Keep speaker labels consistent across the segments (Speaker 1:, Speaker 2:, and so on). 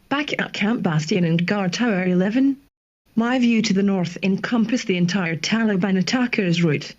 Speaker 1: Back at Camp Bastion and Guard Tower 11. My view to the north encompassed the entire Taliban attackers' route.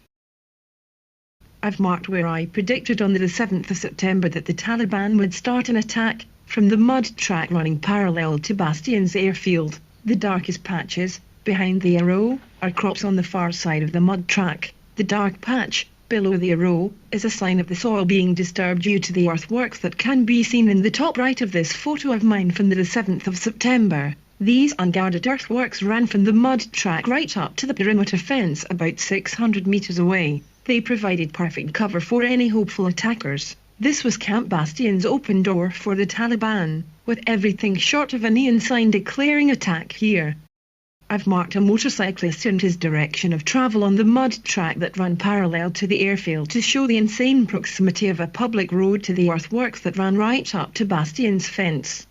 Speaker 1: I've marked where I predicted on the 7th of September that the Taliban would start an attack from the mud track running parallel to Bastion's airfield. The darkest patches, behind the arrow, are crops on the far side of the mud track. The dark patch, below the arrow, is a sign of the soil being disturbed due to the earthworks that can be seen in the top right of this photo of mine from the 7th of September. These unguarded earthworks ran from the mud track right up to the perimeter fence about 600 metres away. They provided perfect cover for any hopeful attackers. This was Camp Bastion's open door for the Taliban, with everything short of a neon sign declaring attack here. I've marked a motorcyclist and his direction of travel on the mud track that ran parallel to the airfield to show the insane proximity of a public road to the earthworks that ran right up to Bastion's fence.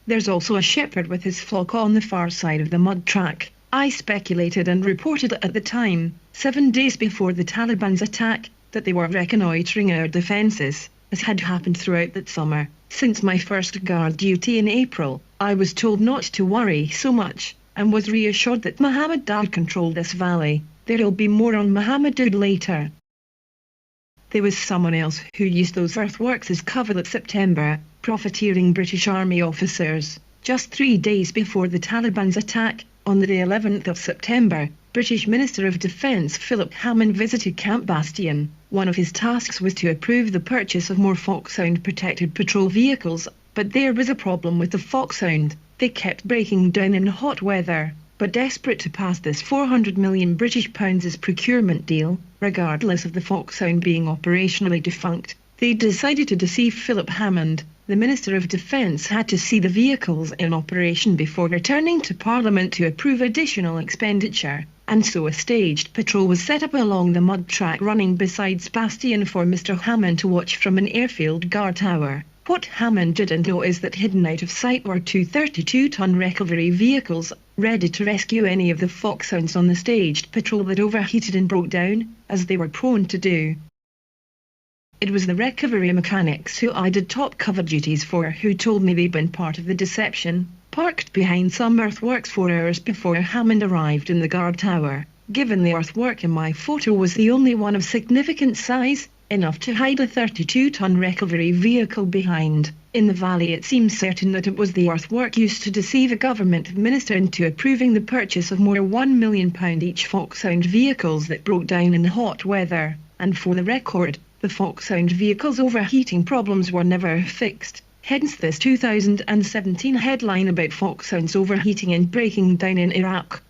Speaker 1: There's also a shepherd with his flock on the far side of the mud track. I speculated and reported at the time, 7 days before the Taliban's attack, that they were reconnoitring our defences, as had happened throughout that summer. Since my first guard duty in April, I was told not to worry so much, and was reassured that Mohammed controlled this valley. There'll be more on Mohammed later. There was someone else who used those earthworks as cover that September, profiteering British Army officers. Just 3 days before the Taliban's attack, on the 11th of September, British Minister of Defence Philip Hammond visited Camp Bastion. One of his tasks was to approve the purchase of more Foxhound protected patrol vehicles, but there was a problem with the Foxhound. They kept breaking down in hot weather, but desperate to pass this £400 million procurement deal, regardless of the Foxhound being operationally defunct, they decided to deceive Philip Hammond. The Minister of Defence had to see the vehicles in operation before returning to Parliament to approve additional expenditure, and so a staged patrol was set up along the mud track running beside Bastion for Mr Hammond to watch from an airfield guard tower. What Hammond didn't know is that hidden out of sight were two 32-ton recovery vehicles, ready to rescue any of the Foxhounds on the staged patrol that overheated and broke down, as they were prone to do. It was the recovery mechanics who I did top cover duties for who told me they'd been part of the deception, parked behind some earthworks 4 hours before Hammond arrived in the guard tower. Given the earthwork in my photo was the only one of significant size, enough to hide a 32-ton recovery vehicle behind, in the valley it seems certain that it was the earthwork used to deceive a government minister into approving the purchase of more £1 million each Foxhound vehicles that broke down in hot weather, and for the record, the Foxhound vehicles' overheating problems were never fixed, hence this 2017 headline about Foxhounds overheating and breaking down in Iraq.